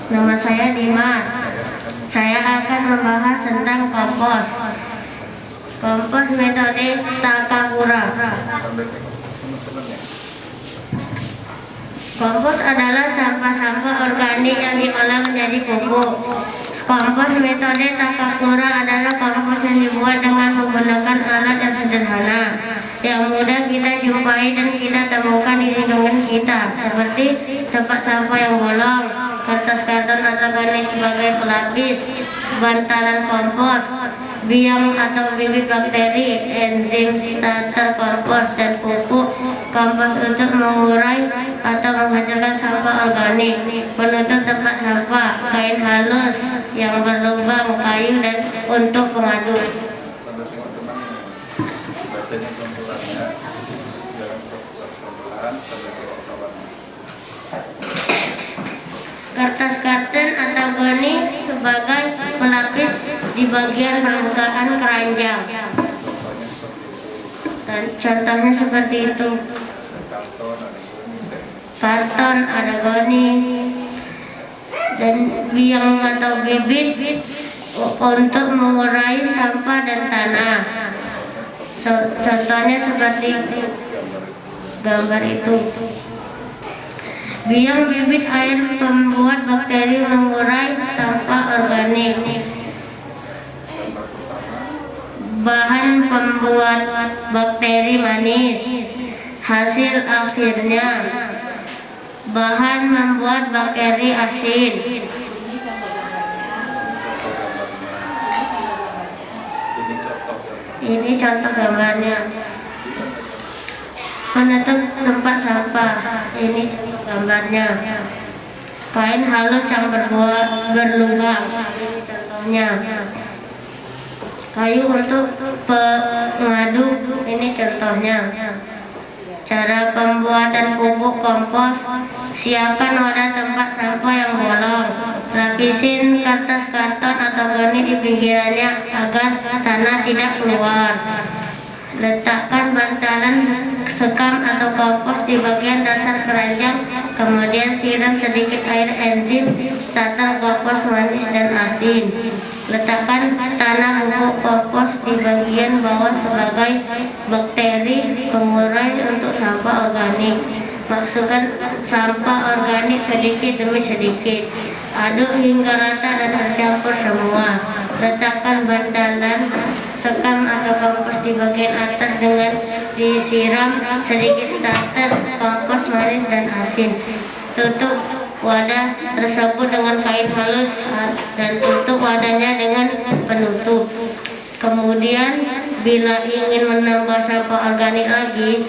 Nama saya Dimas. Saya akan membahas tentang kompos. Kompos metode Takakura. Kompos adalah sampah-sampah organik yang diolah menjadi pupuk. Kompos metode Takakura adalah kompos yang dibuat dengan menggunakan alat yang sederhana, yang mudah kita jumpai dan kita temukan di lingkungan kita, seperti tempat sampah yang bolong, kertas karton atau garnik sebagai pelapis, bantalan kompos, biang atau bibit bakteri, enzim starter kompos, dan pupuk kompos untuk mengurai atau menghancurkan sampah organik, penutup tempat sampah, kain halus yang berlubang, kayu, dan untuk pengaduk. Kertas karton atau goni sebagai pelapis di bagian permukaan keranjang. Dan contohnya seperti itu. Karton, ada goni, dan biang atau bibit untuk mengurai sampah dan tanah. Contohnya seperti gambar itu. Biang bibit air pembuat bakteri mengurai sampah organik. Bahan pembuat bakteri manis. Hasil akhirnya bahan membuat bakteri asin. Ini contoh gambarnya. Penutup tempat sampah. Ini gambarnya. Kain halus yang berlubang. Ini contohnya. Kayu untuk pengaduk. Ini contohnya. Cara pembuatan pupuk kompos: siapkan wadah tempat sampah yang bolong. Lapisin kertas karton atau goni di pinggirannya agar tanah tidak keluar. Letakkan bantalan sekam atau kompos di bagian dasar keranjang, kemudian siram sedikit air enzim starter kompos manis dan asin. Letakkan tanah bubuk kompos di bagian bawah sebagai bakteri pengurai untuk sampah organik. Masukkan sampah organik sedikit demi sedikit. Aduk hingga rata dan tercampur semua. Letakkan bantalan sekam atau kompos di bagian atas dengan disiram sedikit starter kompos manis dan asin. Tutup wadah tersebut dengan kain halus dan tutup wadahnya dengan penutup. Kemudian bila ingin menambah sampah organik lagi,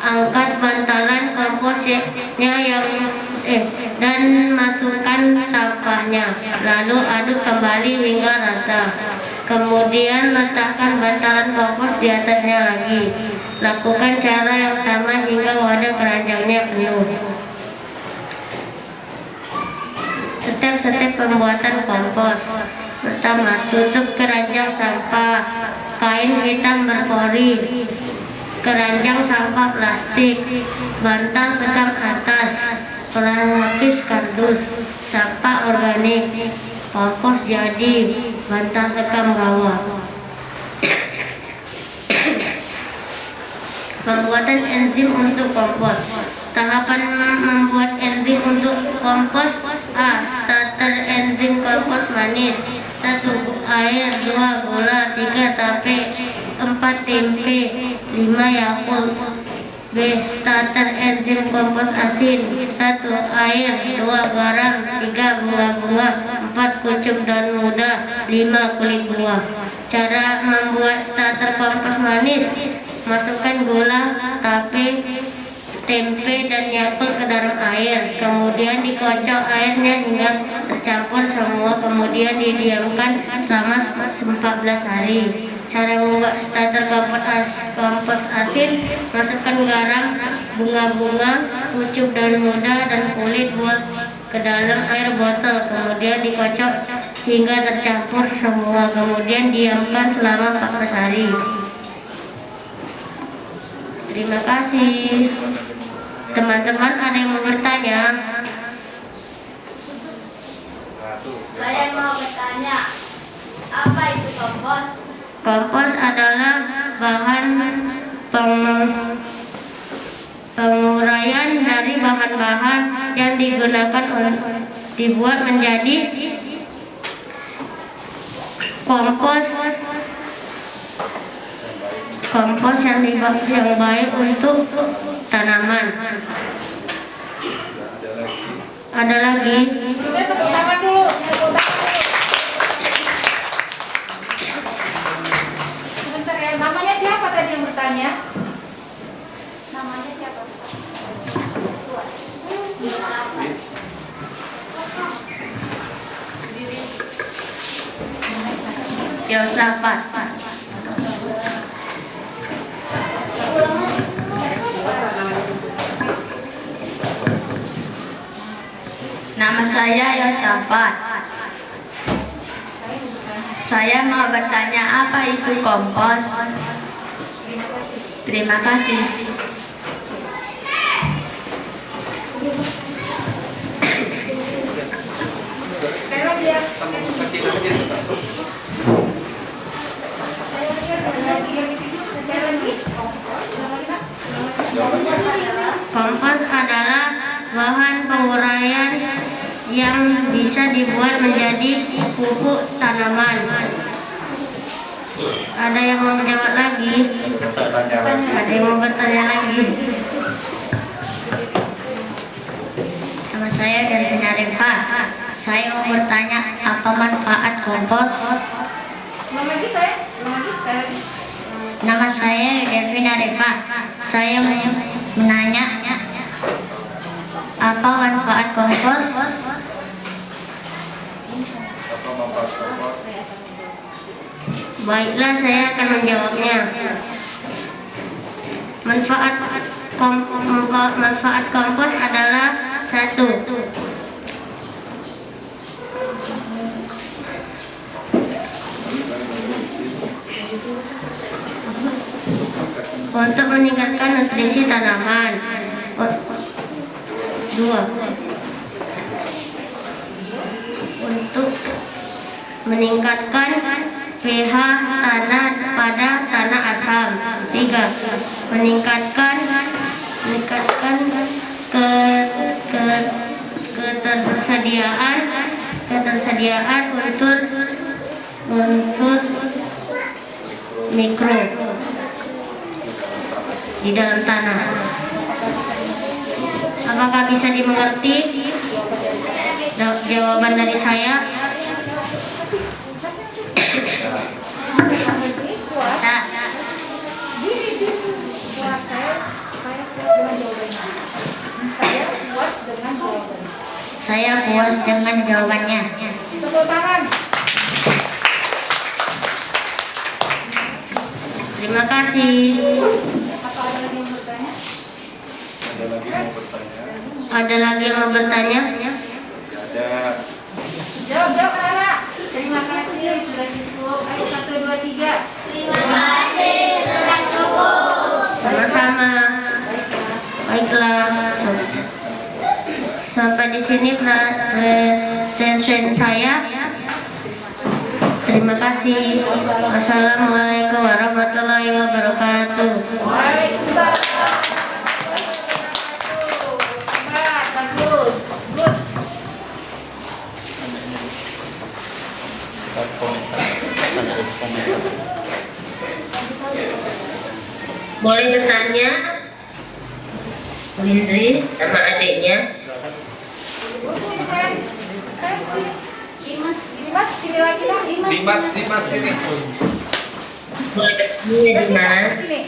angkat bantalan komposnya dan masukkan sampahnya, lalu aduk kembali hingga rata. Kemudian letakkan bantalan kompos di atasnya lagi. Lakukan cara yang sama hingga wadah keranjangnya penuh. Step-step pembuatan kompos. Pertama, tutup keranjang sampah. Kain hitam berpori. Keranjang sampah plastik. Bantal sekam atas. Pelapis kardus. Sampah organik. Kompos jadi. Bantal sekam bawah. Pembuatan enzim untuk kompos. Tahapan membuat enzim untuk kompos. A. Starter enzim kompos manis. 1 air, 2 gula, 3 tape, 4 tempe, 5 Yakult. B. Starter enzim kompos asin. 1 air, 2 garam, 3 bunga-bunga, 4 kucuk daun muda, 5 kulit buah. Cara membuat starter kompos manis: masukkan gula, tape, tempe, dan Yakult ke dalam air. Kemudian dikocok airnya hingga tercampur semua. Kemudian didiamkan selama 14 hari. Cara membuat starter kompos asin: masukkan garam, bunga-bunga, kucuk daun muda, dan kulit buah ke dalam air botol. Kemudian dikocok hingga tercampur semua. Kemudian diamkan selama 14 hari. Terima kasih. Teman-teman ada yang mau bertanya? Saya mau bertanya, apa itu kompos? Kompos adalah bahan penguraian dari bahan-bahan yang digunakan dibuat menjadi kompos. Kompos yang baik untuk tanaman. Ada lagi? Tepuk tangan dulu. Sebentar ya, namanya siapa tadi yang bertanya? Namanya siapa? Yosafat. Nama saya Yosafat. Saya mau bertanya, apa itu kompos? Terima kasih. Sekali lagi ya. Kompos adalah bahan penguraian yang bisa dibuat menjadi pupuk tanaman. Ada yang mau menjawab lagi? Ada yang mau bertanya lagi? Nama saya Delvina Refa. Saya mau bertanya, apa manfaat kompos? Belum lagi saya. Nama saya Delvina Refa. Saya menanya, apa manfaat kompos? Baiklah, saya akan menjawabnya. Manfaat kompos adalah satu, untuk meningkatkan nutrisi tanaman. Dua, untuk meningkatkan pH tanah pada tanah asam. Tiga, meningkatkan ketersediaan unsur mikro di dalam tanah. Apakah bisa dimengerti jawaban dari saya? Saya puas dengan jawabannya. Tepuk tangan. Terima kasih. Apa ada lagi yang bertanya? Ada lagi yang mau bertanya? Jawab anak. Terima kasih sudah cukup. Ayo 1, 2, 3. Terima kasih, sudah cukup. Sama-sama. Baiklah. Sampai di sini presentasi saya. Terima kasih. Wassalamualaikum warahmatullahi wabarakatuh. Waalaikumsalam. Bagus. Good. Boleh bertanya? Lindri sama adiknya. Dimas, sini lagi dong. Dimas sini. Boleh bertanya, Dimas. Sini.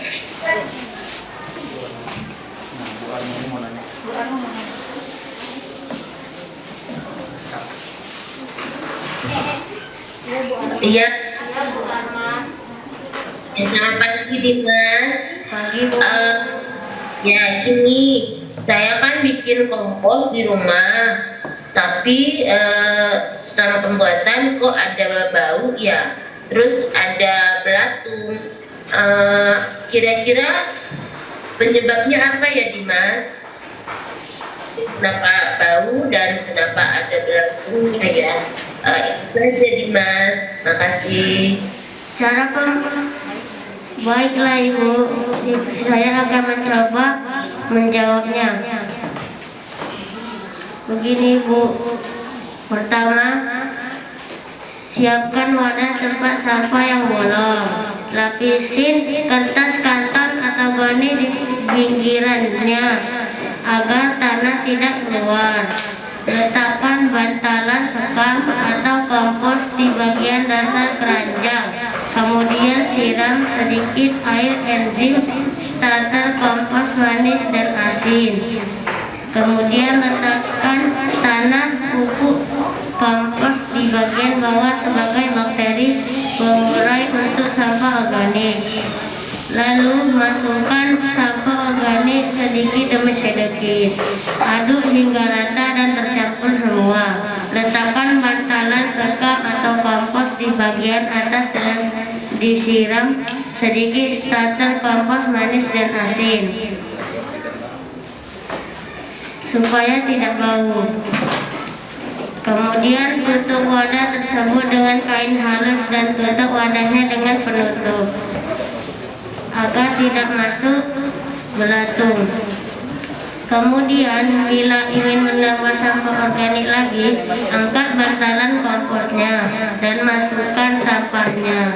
Iya. Ya, Bu Arman. Selamat pagi, Dimas. Pagi, Bu. Ya, ini saya kan bikin kompos di rumah, tapi setelah pembuatan kok ada bau ya, terus ada belatung. Kira-kira penyebabnya apa ya, Dimas? Kenapa bau dan kenapa ada belatungnya ya? Itu saja Dimas, makasih. Cara baiklah Ibu, saya akan mencoba menjawabnya. Begini Ibu, pertama, siapkan wadah tempat sampah yang bolong. Lapisin kertas karton atau goni di pinggirannya agar tanah tidak keluar. Letakkan bantalan sekam atau kompos di bagian dasar keranjang. Kemudian siram sedikit air enzim starter kompos manis dan asin. Kemudian letakkan tanah pupuk kompos di bagian bawah sebagai bakteri pengurai untuk sampah organik. Lalu masukkan sampah organik sedikit demi sedikit. Aduk hingga rata dan tercampur semua. Letakkan bantalan sekam atau kompos di bagian atas dan disiram sedikit starter kompos manis dan asin supaya tidak bau. Kemudian tutup wadah tersebut dengan kain halus dan tutup wadahnya dengan penutup agar tidak masuk belatung. Kemudian bila ingin menambah sampah organik lagi, angkat bantalan komposnya dan masukkan sampahnya.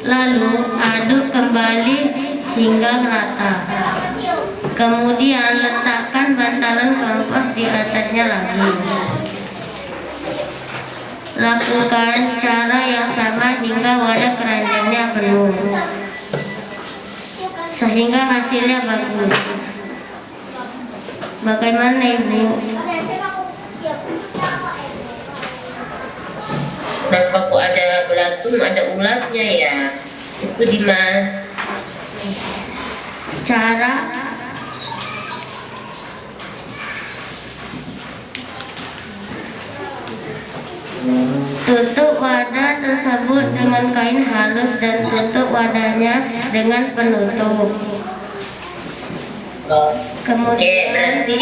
Lalu aduk kembali hingga rata. Kemudian letakkan bantalan kompos di atasnya lagi. Lakukan cara yang sama hingga wadah keranjangnya penuh, sehingga hasilnya bagus. Bagaimana Ibu? Kenapa kok ada belatung, ada ulatnya ya? Itu Dimas. Cara tutup wadah tersebut dengan kain halus dan tutup wadahnya dengan penutup. Oke, berarti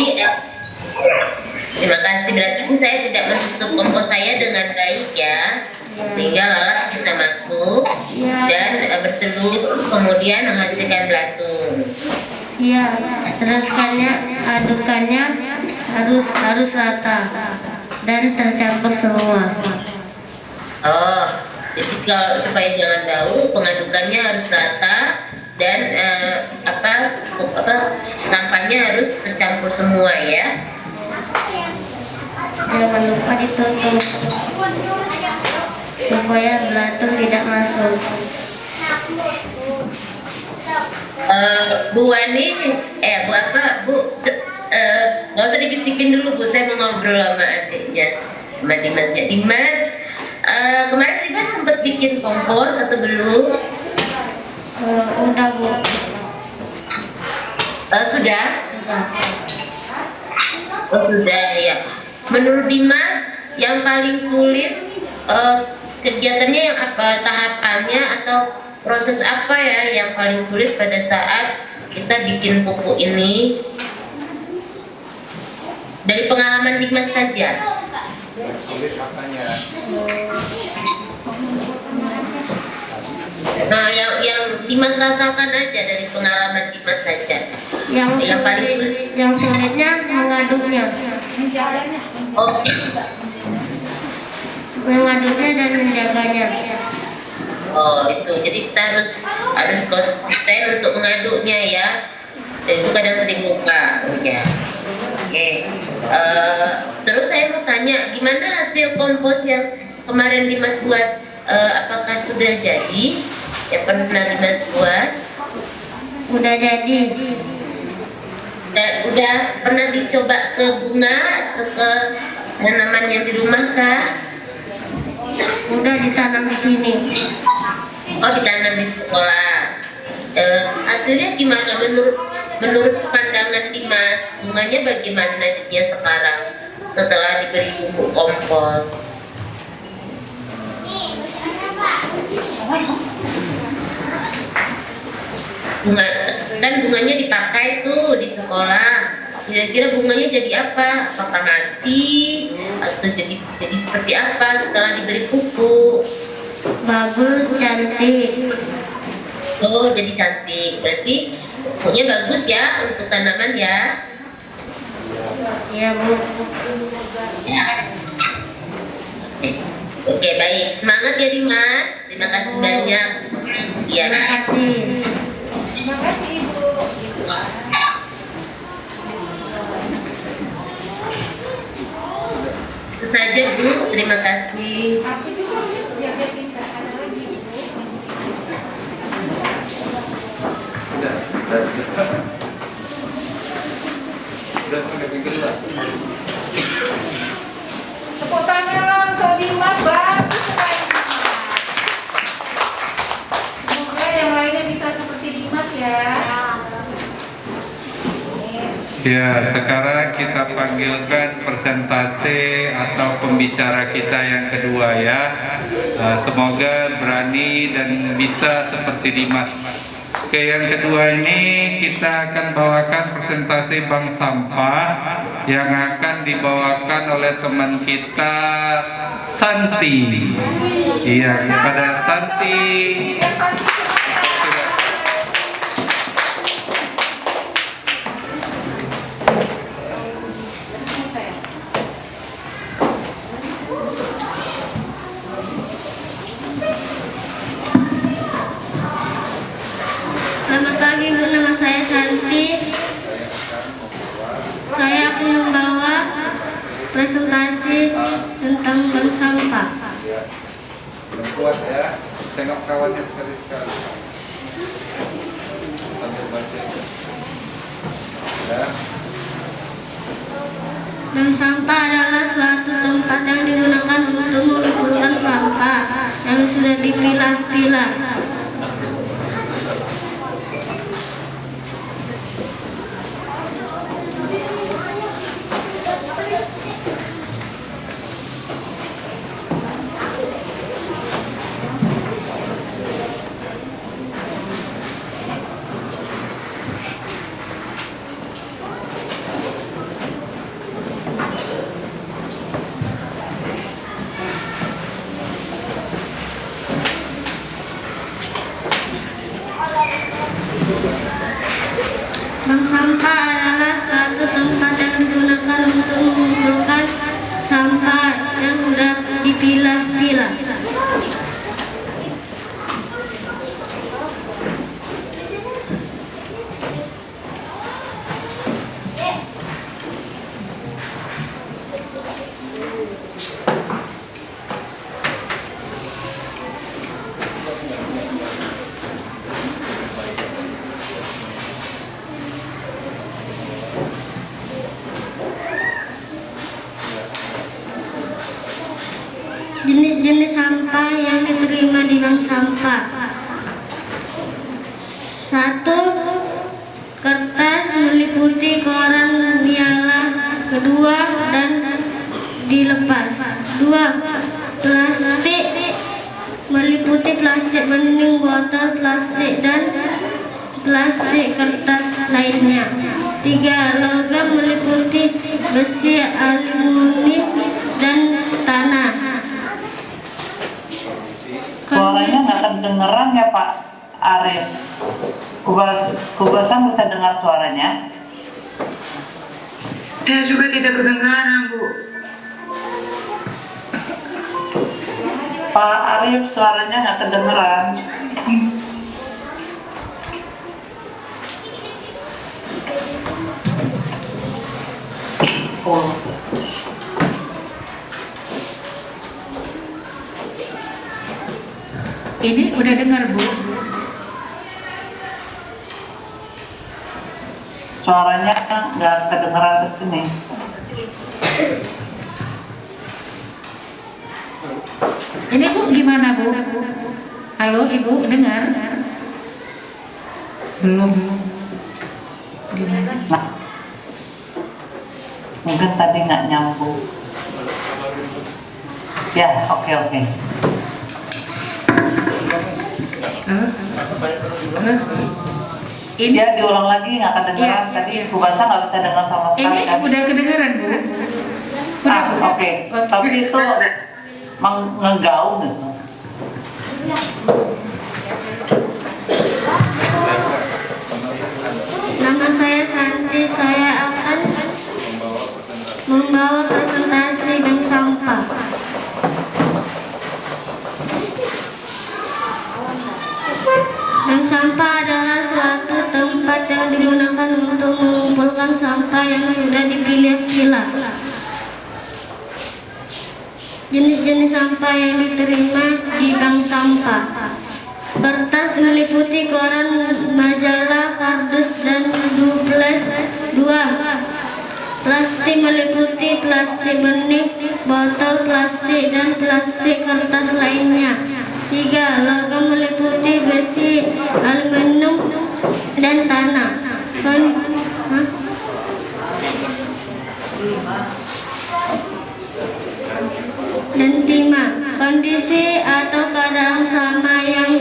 terima kasih. Berarti saya tidak menutup kompos saya dengan baik ya, sehingga lalat bisa masuk dan bertelur, kemudian menghasilkan belatung. Iya, teruskannya, adukannya harus rata dan tercampur semua. Oh, jadi kalau supaya jangan bau, pengadukannya harus rata dan sampahnya harus tercampur semua ya. Jangan lupa ditutup supaya belatung tidak masuk. Bu Wani, nggak usah dibisikin dulu Bu, saya mau ngobrol sama adiknya, sama Dimasnya. Dimas, kemarin Dimas sempat bikin kompos atau belum? Udah Bu. Sudah? Oh sudah ya. Menurut Dimas, yang paling sulit kegiatannya yang apa, tahapannya atau proses apa ya yang paling sulit pada saat kita bikin pupuk ini? Dari pengalaman Dimas saja. Sulit apanya? Nah, yang Dimas rasakan aja dari pengalaman Dimas saja. Yang paling sulit. Yang sulitnya mengaduknya. Oh, Mengaduknya dan menjaganya. oh itu. Jadi kita harus konsisten untuk mengaduknya ya. Dan itu kadang sering lupa ya. Oke. Terus saya mau tanya, gimana hasil kompos yang kemarin Dimas buat? Apakah sudah jadi? Yang pernah Dimas buat? Udah jadi. Dan udah pernah dicoba ke bunga atau ke tanaman yang di rumah kah? Udah ditanam di sini. Oh, ditanam di sekolah. Hasilnya gimana menurut pandangan Dimas? Bunganya bagaimana jadinya sekarang setelah diberi pupuk kompos? Bunganya dipakai tuh di sekolah. Kira-kira bunganya jadi apa? Apakah mati atau jadi seperti apa setelah diberi pupuk? Bagus, cantik. Oh, jadi cantik. Berarti pupuknya bagus ya untuk tanaman ya. Ya, Bu. Ya. Oke, baik. Semangat ya Dimas. Terima kasih banyak. Ya. Terima kasih. Terima kasih Ibu. Itu saja Bu. Terima kasih. Aktivitasnya sudah ada pintar. Ada lagi Ibu. Udah pakai pinggir lah. Tepuk tangan untuk Dimas, bagus sekali Dimas. Semoga yang lainnya bisa seperti Dimas ya. Ya, sekarang kita panggilkan presentase atau pembicara kita yang kedua ya. Semoga berani dan bisa seperti Dimas. Oke, yang kedua ini kita akan bawakan presentasi bank sampah yang akan dibawakan oleh teman kita Santi. Iya, kepada Santi. Selamat pagi Bu, nama saya Santi. Saya akan membawa presentasi tentang bank sampah. Belum kuat ya. Tengok kawannya sekali-sekali. Sambil baca. Ya. Bank sampah adalah suatu tempat yang digunakan untuk mengumpulkan sampah yang sudah dipilah-pilah. Bank sampah adalah suatu tempat yang digunakan untuk mengumpulkan sampah yang sudah dipilah-pilah. Jenis-jenis sampah yang diterima di bank sampah. 1. Kertas meliputi koran biala. Kedua, dan dilepas. 2. Plastik meliputi plastik bening, botol plastik, dan plastik kertas lainnya. 3. Logam meliputi besi, aluminium, dan tanah. Suaranya nggak kedengeran ya Pak Arif. Kubasan bisa dengar suaranya? Saya juga tidak kedengaran, Bu. Pak Arif suaranya nggak kedengeran. Oh. Ini udah dengar Bu? Suaranya nggak kedengeran ke sini. Ini Bu gimana Bu? Halo Ibu dengar? Belum. Gimana? Nah, mungkin tadi nggak nyambung. Ya, oke. Ini Ya, diulang lagi nggak kedengeran. Tadi Kubasan nggak bisa dengar sama sekali ini kan? udah kedengeran Bu? Oke. Tapi itu menggaung. Nama saya Santi, saya akan membawa presentasi bank sampah. Bank sampah adalah suatu tempat yang digunakan untuk mengumpulkan sampah yang sudah dipilah-pilah. Jenis-jenis sampah yang diterima di bank sampah. Kertas meliputi koran, majalah, kardus, dan duples. 2. Plastik meliputi plastik benih, botol plastik, dan plastik kertas lainnya. 3. Logam meliputi besi, aluminium, dan tanah. Dan 5. Kondisi atau keadaan sama yang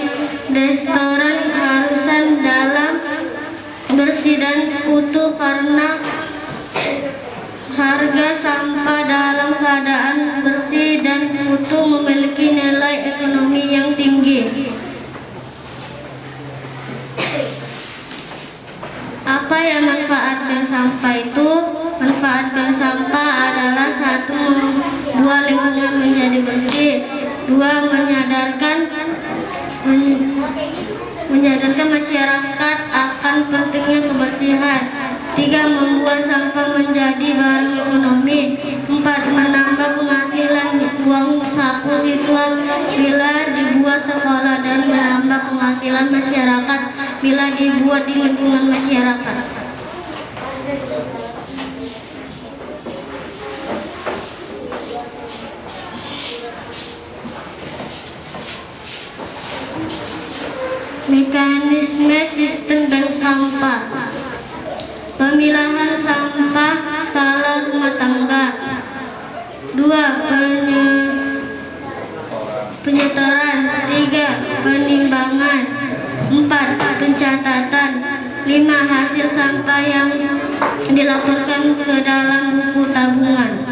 restoran harusan dalam bersih dan utuh karena harga sampah dalam keadaan bersih dan utuh memiliki nilai ekonomi yang tinggi. Apa ya manfaat bank sampah itu? Manfaat bank sampah adalah 1. Membuat lingkungan menjadi bersih. 2. Menyadarkan masyarakat akan pentingnya kebersihan. 3. Membuat sampah menjadi barang ekonomi. 4. Menambah penghasilan uang saku siswa bila dibuat sekolah, dan menambah penghasilan masyarakat bila dibuat di lingkungan masyarakat. Mekanisme sistem bank sampah. Pemilahan sampah skala rumah tangga. 2. Penyetoran. 3. Penimbangan. 4. Pencatatan. 5. Hasil sampah yang dilaporkan ke dalam buku tabungan.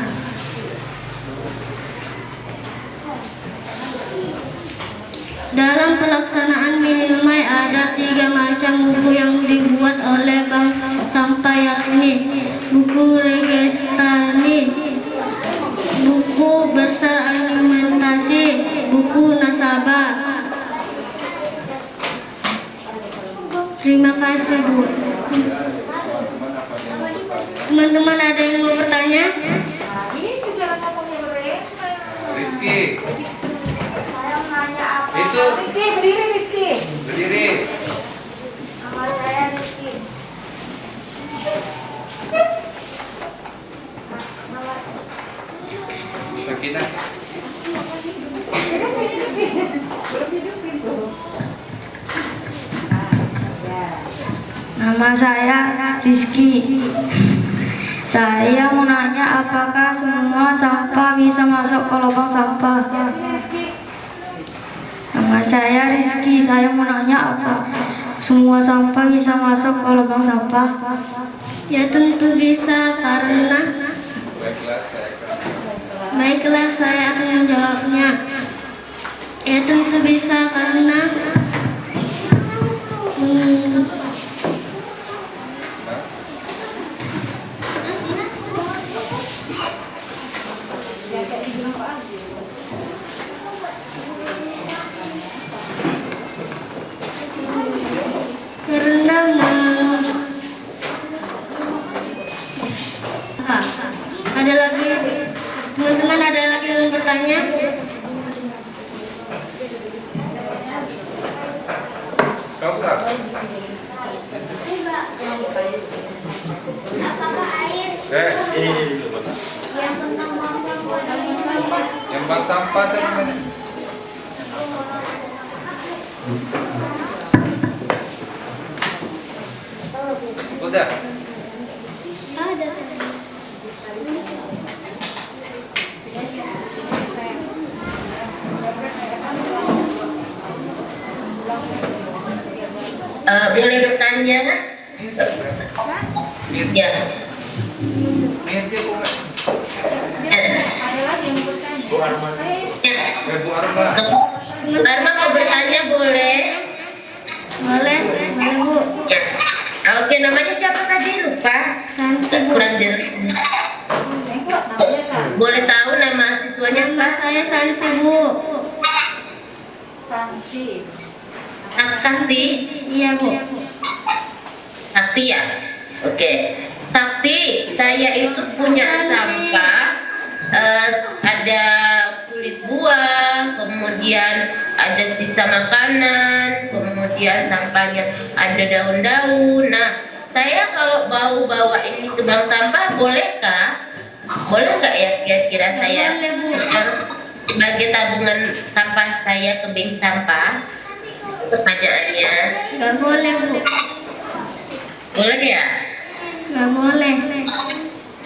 Dalam pelaksanaan minimal ada 3 macam buku yang dibuat oleh bank sampah, yakni buku registrasi, buku besar alimentasi, buku nasabah. Terima kasih, Bu. Teman-teman ada yang mau bertanya? Ini secara ngomongnya mereka. Rizky, Saya nanya apa? itu Rizky, berdiri Rizky. berdiri. Nama saya Rizky. Sakinah. Nama saya Rizky. Saya mau nanya, apakah semua sampah bisa masuk ke lubang sampah? Nama saya Rizky. Saya mau nanya, apa semua sampah bisa masuk ke lubang sampah? Ya tentu bisa, karena baiklah saya akan menjawabnya. Ya tentu bisa karena ada lagi, teman-teman ada lagi yang bertanya? Kausar. Apakah air yang tentang bank sampah dan sampah? Yang bank sampah tadi mana? Udah. Ada. Boleh bertanya? Ya. Ini dia kok. Arma mau bertanya boleh? Boleh Bu. Ya. Oke, namanya siapa tadi? Lupa. Santi Bu. Kurang jelas. Boleh tahu nama siswanya Nama apa? saya Santi Bu. Santi. Sakti. Iya Bu. Sakti ya? Oke. Sakti, saya itu punya sampah. Ada kulit buah, kemudian ada sisa makanan, kemudian sampahnya ada daun-daun. Nah, saya kalau bawa ini ke bank sampah, bolehkah? Boleh nggak ya kira-kira saya Boleh, Bu. sebagai tabungan sampah saya ke bank sampah? Pertanyaannya, Nggak boleh Bu. boleh ya? Nggak boleh.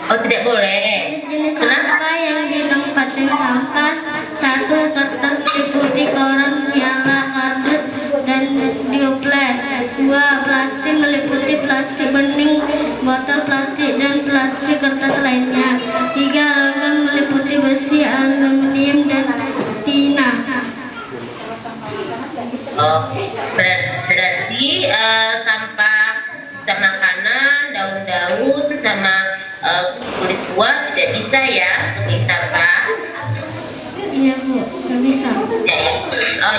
Oh, tidak boleh. Jenis Kenapa? sampah yang di tempat sampah: 1. Kertas putih, koran, piala, kardus, dan dioples. 2. Plastik meliputi plastik bening, botol plastik, dan plastik kertas lainnya. 3. Logam meliputi besi, aluminium, dan tina. Oh, berarti sampah bisa makanan, daun-daun, sama kulit buah tidak bisa ya untuk sampah. Iya Bu, nggak bisa. Ya, ya.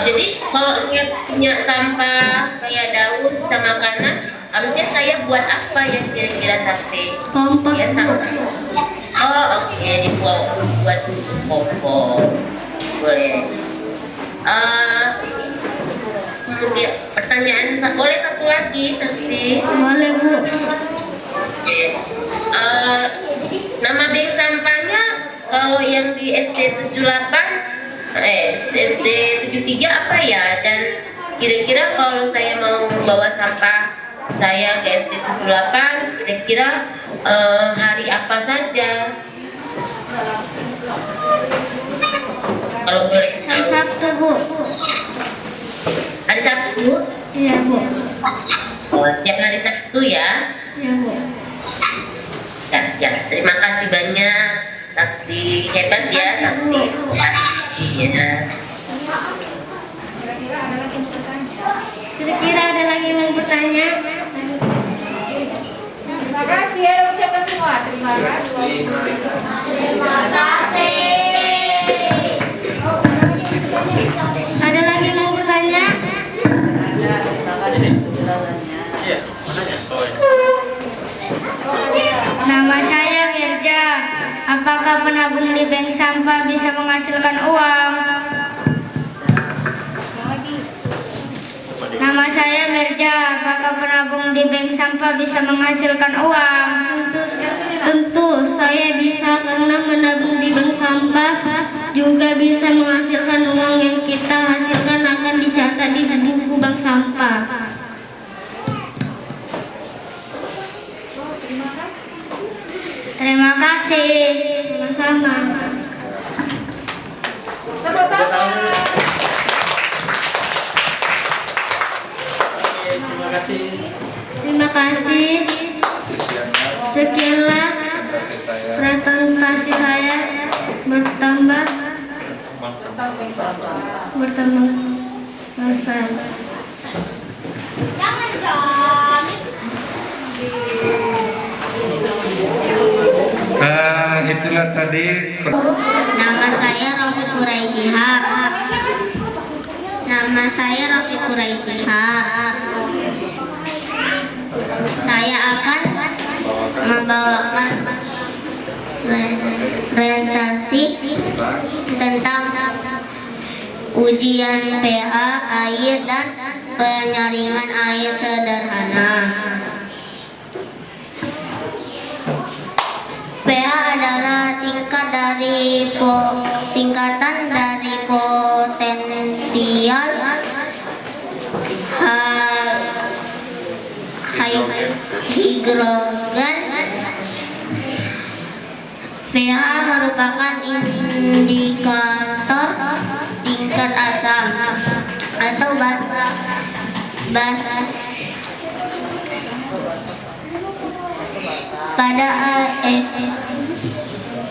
Jadi kalau saya punya sampah kayak daun sama makanan, harusnya saya buat apa ya kira-kira Sakti? Kompos Ya, Bu. oh oke, dibuat kompos. Boleh. Kemudian pertanyaan boleh satu lagi Sakti? Boleh Bu. Oke. Nama bank sampahnya kalau yang di SD 73 apa ya? Dan kira-kira kalau saya mau bawa sampah saya ke SD 78, kira-kira hari apa saja? Kalau boleh. Hari Sabtu Bu. Hari Sabtu? Iya Bu. Oh, tiap hari Sabtu ya? Iya Bu. Ya, terima kasih banyak Sakti, hebat ya Sakti. Iya. Kira-kira ada lagi yang mau bertanya? Terima kasih ya ucapkan semua. Terima kasih. Terima kasih. Ada lagi yang mau bertanya? Iya, mananya? Oh, Nama saya Mirja. Apakah penabung di bank sampah bisa menghasilkan uang? Nama saya Mirja. Apakah penabung di bank sampah bisa menghasilkan uang? Tentu saya bisa, karena menabung di bank sampah juga bisa menghasilkan uang. Yang kita hasilkan akan dicatat di buku bank sampah. Terima kasih. Sama-sama. Tepuk tangan. terima kasih. Terima kasih. Sekianlah presentasi saya bertambah bahasa. Itulah tadi. Nama saya Rofi Quraisihab. Nama saya Rofi Quraisihab. Saya akan membawakan presentasi tentang ujian pH air dan penyaringan air sederhana. pH adalah singkatan dari potensial hidrogen. pH merupakan indikator tingkat asam atau basa pada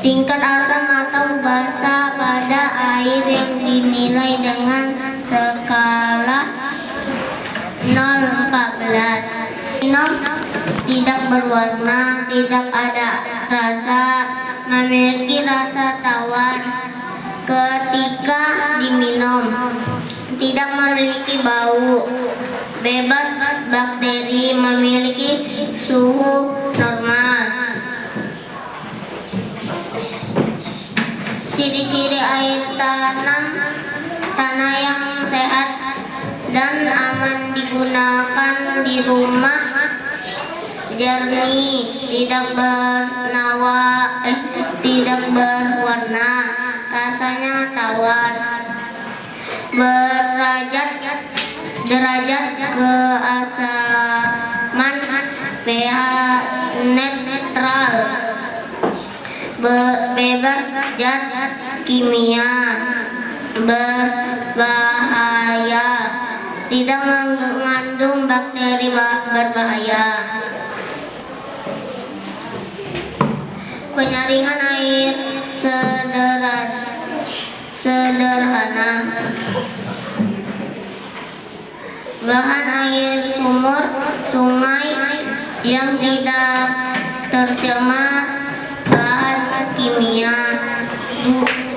tingkat asam atau basa pada air yang dinilai dengan 1 skala 0-14. Minum tidak berwarna, tidak ada rasa, memiliki rasa tawar ketika diminum, tidak memiliki bau, bebas bakteri, memiliki suhu normal. Ciri-ciri air tanah yang sehat dan aman digunakan di rumah: jernih, tidak berwarna, rasanya tawar, derajat keasaman pH netral, bebas zat kimia berbahaya, tidak mengandung bakteri berbahaya. Penyaringan air sederhana. Bahan air sumur, sungai yang tidak tercemar bahan kimia,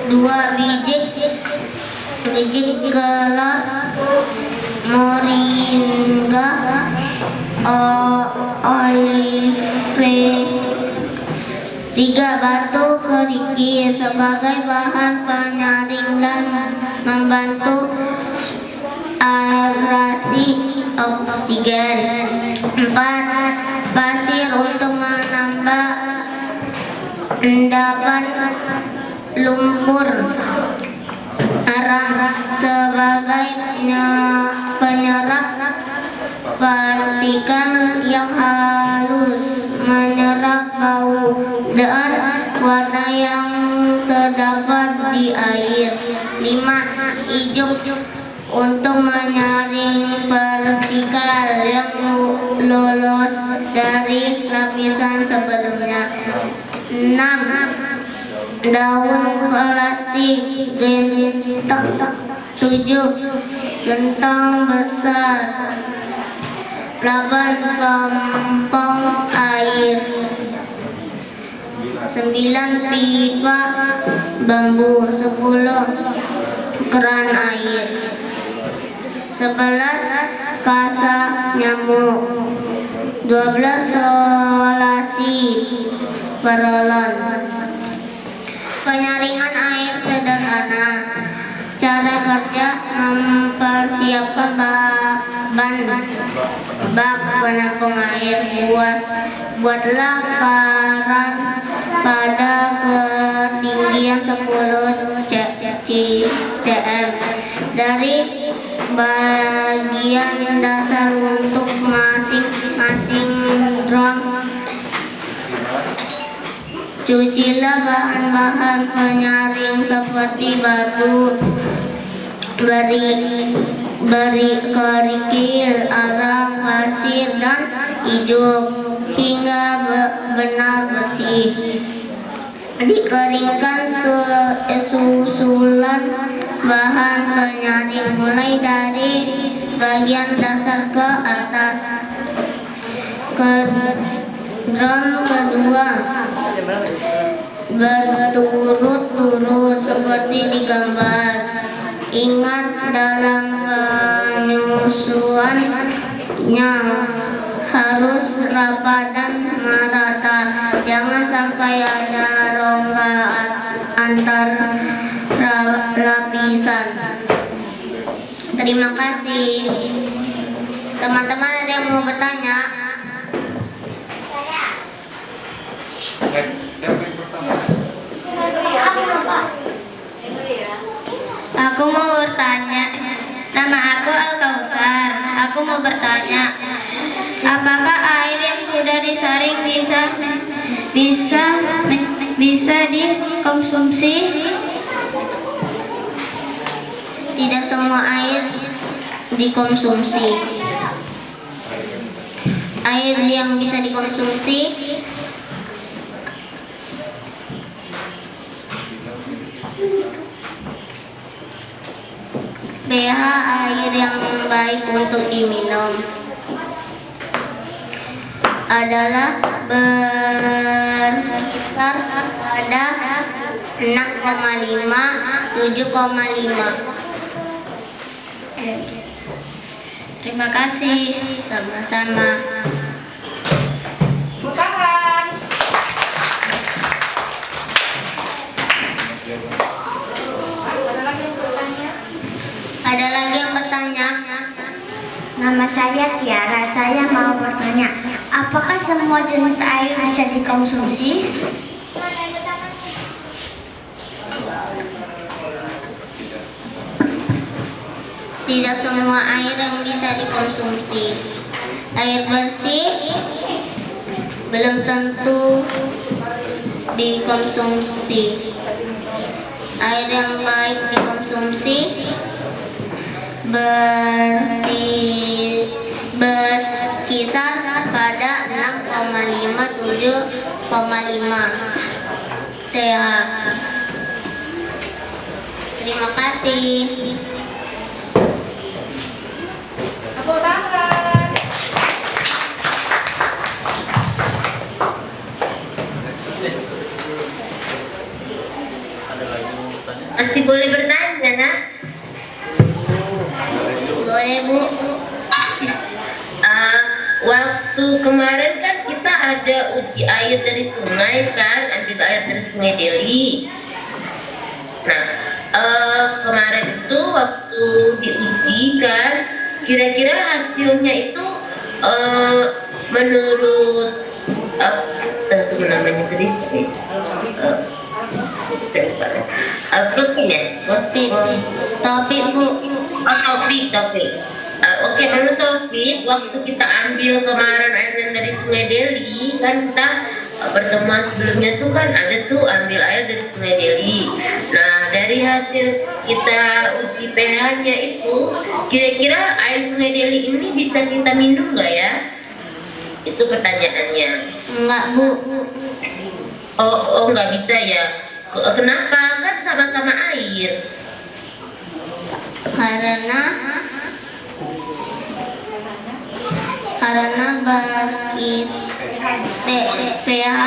2 biji kelor moringa, olivre, 3 batu kerikil sebagai bahan penyaring dan membantu aerasi oksigen. 4 pasir untuk menambah endapan lumpur. Arang sebagai penyerap partikel yang halus, menyerap bau dan warna yang terdapat di air. 5 ijuk untuk menyaring partikel yang lolos dari lapisan sebelumnya. 6 daun plastik gentok. 7 gentong besar. 8 pompong air. 9 pipa bambu. 10 keran air. 11 kasa nyamuk. 12 solasi paralon. Penyaringan air sederhana. Cara kerja: mempersiapkan bak penampung air. Buatlah keran pada ketinggian 10 cm dari bagian dasar untuk masing-masing drum. Cucilah bahan-bahan penyaring seperti batu, beri kerikil, arang, pasir, dan ijuk hingga benar bersih. Dikeringkan susulan bahan penyaring mulai dari bagian dasar ke atas. Drum kedua berturut-turut seperti di gambar. Ingat, dalam penyusuannya harus rapat dan merata. Jangan sampai ada rongga antar lapisan. Terima kasih. Teman-teman ada yang mau bertanya? Aku mau bertanya. Nama aku Al-Kausar. Aku mau bertanya, apakah air yang sudah disaring bisa dikonsumsi? Tidak semua air dikonsumsi. Air yang bisa dikonsumsi pH air yang baik untuk diminum adalah berkisar pada 6,5-7,5. Terima kasih, sama-sama. Tepuk tangan. Ada lagi yang bertanya? Ada lagi yang bertanya? Nama saya Tiara, saya mau bertanya, apakah semua jenis air bisa dikonsumsi? Tidak semua air yang bisa dikonsumsi. Air bersih belum tentu dikonsumsi. Air yang baik dikonsumsi berkisar pada 6,5-7,5 TH. Terima kasih. Tepuk tangan. Masih boleh bertanya, nak? Boleh, Bu. Waktu kemarin kan kita ada uji air dari sungai kan, ambil air dari Sungai Deli. Nah, kemarin itu waktu diuji kan, kira-kira hasilnya itu menurut tentu namanya tadi saya lupa. Topik ya? Topik, Bu. Topik. Oke, menurut Topik, waktu kita ambil kemarin air dari Sungai Deli, kan kita pertemuan sebelumnya tuh kan ada tuh ambil air dari Sungai Deli. Nah, dari hasil kita uji pH-nya itu, kira-kira air Sungai Deli ini bisa kita minum nggak ya? Itu pertanyaannya. Enggak, Bu. Oh, nggak bisa ya? Kenapa? Kan sama-sama air. Karena pH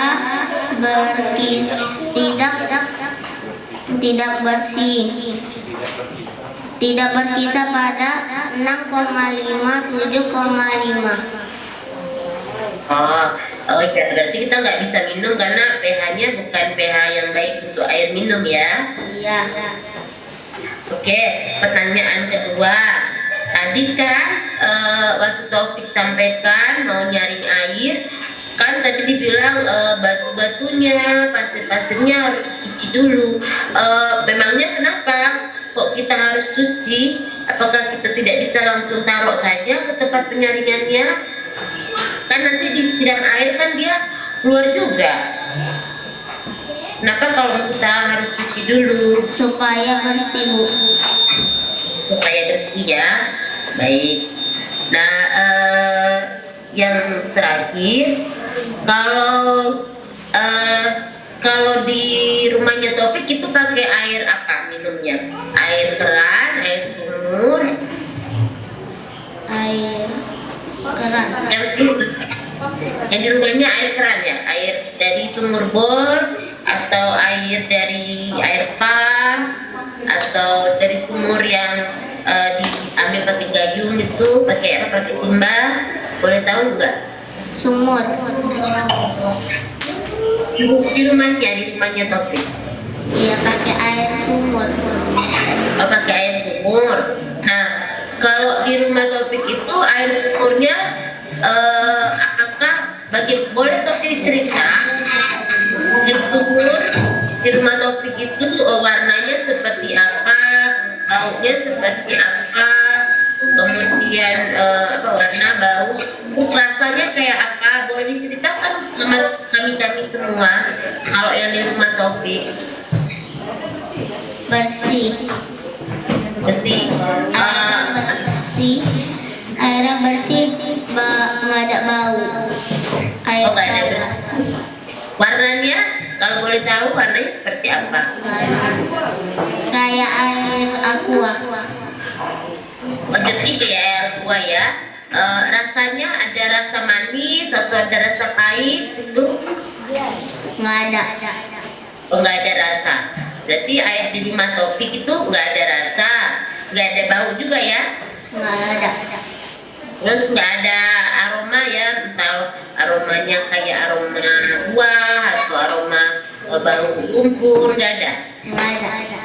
tidak bersih, tidak berkisar pada 6,5-7,5. Oh ya, berarti kita nggak bisa minum karena pH-nya bukan pH yang baik untuk air minum ya? Iya. Oke, pertanyaan kedua. Tadi kan waktu Taufik sampaikan mau nyaring air, kan tadi dibilang batu-batunya, pasir-pasirnya harus dicuci dulu. Memangnya kenapa kok kita harus cuci? Apakah kita tidak bisa langsung taruh saja ke tempat penyaringannya? Kan nanti disiram air kan dia keluar juga. Kenapa kalau kita harus cuci dulu? Supaya bersih, Bu. Supaya bersih ya. Baik. Nah, yang terakhir, kalau di rumahnya Taufik itu pakai air apa minumnya? Air keran, air sumur, Air keran. yang di rumahnya air keran ya? Air dari sumur bor atau air dari air pump atau dari sumur yang diambil pakai gayung itu, pakai apa? Pakai timba? Boleh tahu nggak? Sumur. Di rumahnya Taufik. Iya, pakai air sumur. Oh, pakai air sumur. Nah, kalau di rumah Taufik itu air sumurnya apakah boleh Taufik cerita air sumur di rumah Taufik itu warnanya seperti apa, baunya seperti apa, kemudian warna, bau, terus rasanya kayak apa? Boleh diceritakan sama kami semua kalau yang di rumah Taufik? Bersih. Airnya bersih, nggak ada bau. Nggak ada bersih. Warnanya, kalau boleh tahu warnanya seperti apa? Kayak air aqua. jernih ya air buah ya. Rasanya ada rasa manis atau ada rasa pahit itu? Nggak ada. Oh, nggak ada rasa. Berarti air di rumah Taufik itu nggak ada rasa, nggak ada bau juga ya? Nggak ada. Terus nggak ada aroma ya, entah aromanya kayak aroma buah atau aroma bau lumpur, nggak ada. Nggak ada.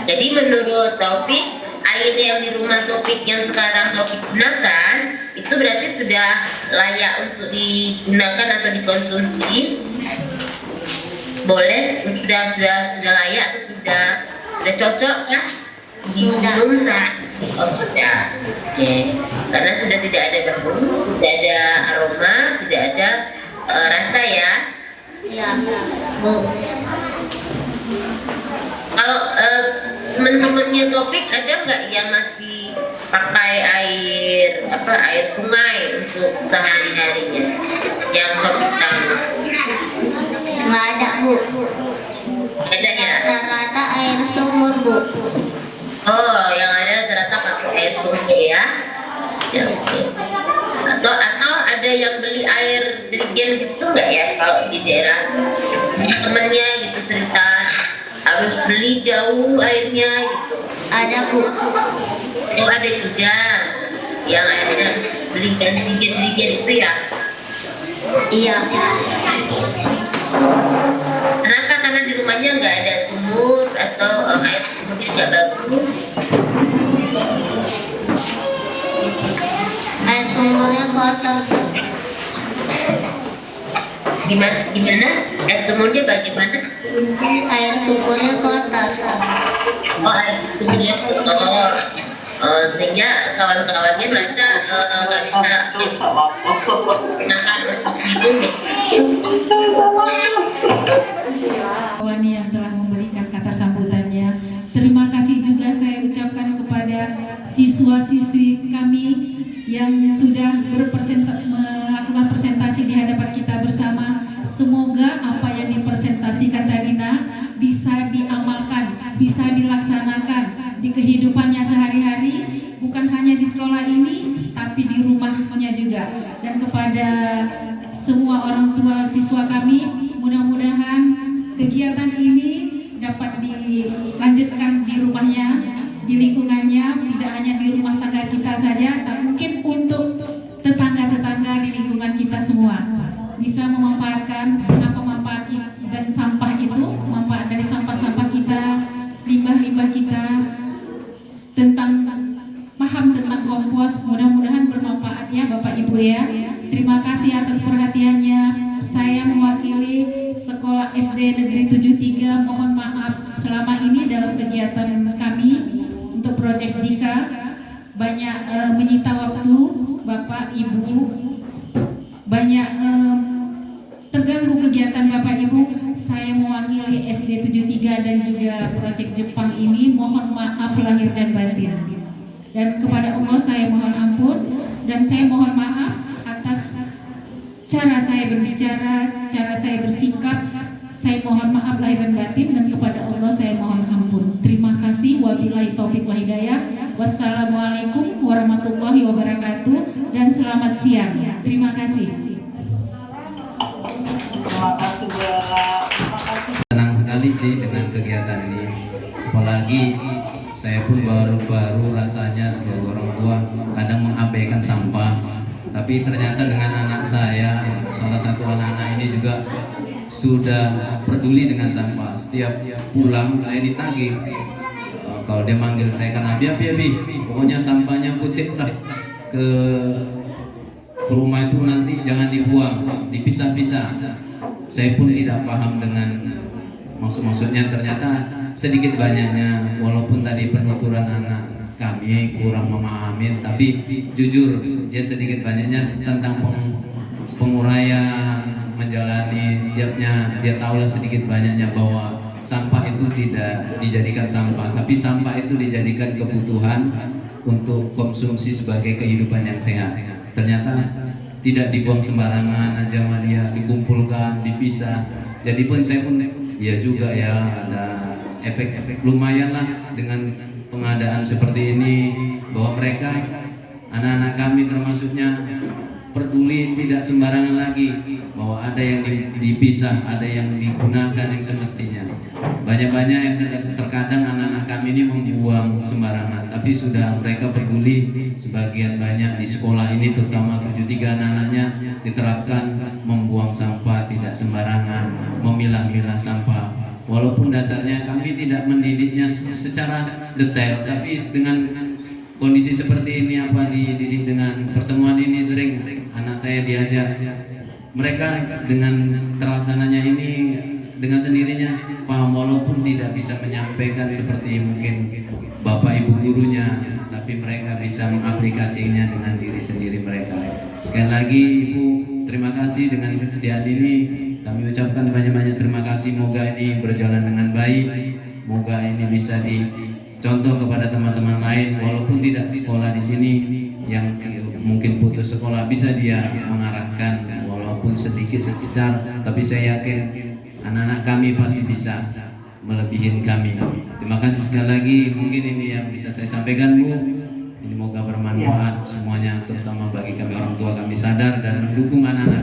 Jadi menurut Taufik, air yang di rumah Taufik yang sekarang Taufik gunakan itu berarti sudah layak untuk digunakan atau dikonsumsi. Boleh, sudah layak atau sudah cocok ya? Diminum saat sudah. Oke. Karena sudah tidak ada bau, tidak ada aroma, tidak ada rasa ya. Ya, Bu. Kalau teman-temannya Taufik ada nggak yang masih pakai air sungai untuk sehari-harinya yang Taufik tahu? Nggak ada, Bu. Ada ya? Rata-rata air sumur, Bu. Oh, yang ada rata-rata pakai air sumur ya? Ya, oke. Atau ada yang beli air dirigen gitu nggak ya kalau di daerah temennya gitu cerita harus beli jauh airnya gitu? Ada, Bu. Oh, ada juga yang airnya harus beli dan dirigen itu ya? Iya. Kenapa? Karena di rumahnya nggak ada sumur atau air sumurnya nggak bagus? Air sumurnya kotor. Gimana? Air sumurnya bagaimana? Air sumurnya kotor. Oh, air sumurnya kotor. Sehingga kawan-kawannya merasa nggak bisa makan untuk minum. Kawan yang telah memberikan kata sambutannya. Terima kasih juga saya ucapkan kepada siswa-siswi kami yang sudah melakukan presentasi di hadapan kita bersama. Semoga apa yang dipresentasikan tadi bisa diamalkan, bisa dilaksanakan di kehidupannya sehari-hari, bukan hanya di sekolah ini, tapi di rumahnya juga. Dan kepada semua orang tua siswa kami, mudah-mudahan kegiatan ini dapat dilanjutkan di rumahnya, di lingkungannya, tidak hanya di rumah tangga kita saja, tapi mungkin untuk tetangga-tetangga di lingkungan kita semua bisa memanfaatkan apa manfaat dan sampah itu, manfaat dari sampah-sampah kita, limbah-limbah kita, paham tentang kompos. Mudah-mudahan bermanfaat ya Bapak Ibu ya. Terima kasih atas perhatiannya. Saya mewakili Sekolah SD Negeri 73 mohon maaf selama ini dalam kegiatan kami untuk proyek Jika banyak menyita waktu Bapak Ibu, banyak terganggu kegiatan Bapak Ibu. Saya mewakili SD 73 dan juga proyek Jepang ini mohon maaf lahir dan batin. Dan kepada Allah saya mohon ampun dan saya mohon maaf atas cara saya berbicara, cara saya bersikap. Saya mohon maaf lahir dan batin dan kepada Allah saya mohon ampun. Terima kasih. Wabillahi taufiq wa hidayah. Wassalamualaikum warahmatullahi wabarakatuh dan selamat siang. Terima kasih. Terima kasih Bella. Senang sekali sih dengan kegiatan ini. Apalagi saya pun baru-baru rasanya sebagai orang tua kadang mengabaikan sampah. Tapi ternyata dengan anak saya, salah satu anak-anak ini juga sudah peduli dengan sampah. Setiap pulang saya ditagih. Kalau dia manggil saya kan Abi, pokoknya sampahnya kutip lah ke rumah itu nanti jangan dibuang, dipisah-pisah. Saya pun tidak paham dengan maksudnya, ternyata sedikit banyaknya walaupun tadi penuturan anak kami kurang memahami, tapi jujur dia sedikit banyaknya tentang penguraian menjalani setiapnya dia tahulah sedikit banyaknya bahwa sampah itu tidak dijadikan sampah, tapi sampah itu dijadikan kebutuhan untuk konsumsi sebagai kehidupan yang sehat. Ternyata tidak dibuang sembarangan aja sama dia, dikumpulkan, dipisah. Jadi pun saya pun ya juga ya ada efek-efek lumayan lah dengan pengadaan seperti ini. bahwa mereka anak-anak kami termasuknya peduli, tidak sembarangan lagi, bahwa ada yang dipisah, ada yang digunakan yang semestinya. Banyak-banyak yang terkadang anak-anak kami ini membuang sembarangan, tapi sudah mereka peduli. Sebagian banyak di sekolah ini, terutama 73 anak-anaknya diterapkan membuang sampah tidak sembarangan, memilah-milah sampah. Walaupun dasarnya kami tidak mendidiknya secara detail, tapi dengan kondisi seperti ini, apa dididik dengan pertemuan ini, sering anak saya diajak, mereka dengan terlaksananya ini dengan sendirinya paham, walaupun tidak bisa menyampaikan seperti mungkin bapak ibu gurunya, tapi mereka bisa mengaplikasinya dengan diri sendiri mereka. Sekali lagi Ibu, terima kasih dengan kesediaan ini. Kami ucapkan banyak-banyak terima kasih. Moga ini berjalan dengan baik, moga ini bisa dicontoh kepada teman-teman lain, walaupun tidak sekolah di sini, yang mungkin putus sekolah bisa dia mengarahkan, walaupun sedikit secara, tapi saya yakin anak-anak kami pasti bisa melebihin kami. Terima kasih sekali lagi. Mungkin ini yang bisa saya sampaikan, Bu. Ini moga bermanfaat semuanya, terutama bagi kami orang tua. Kami sadar dan mendukung anak-anak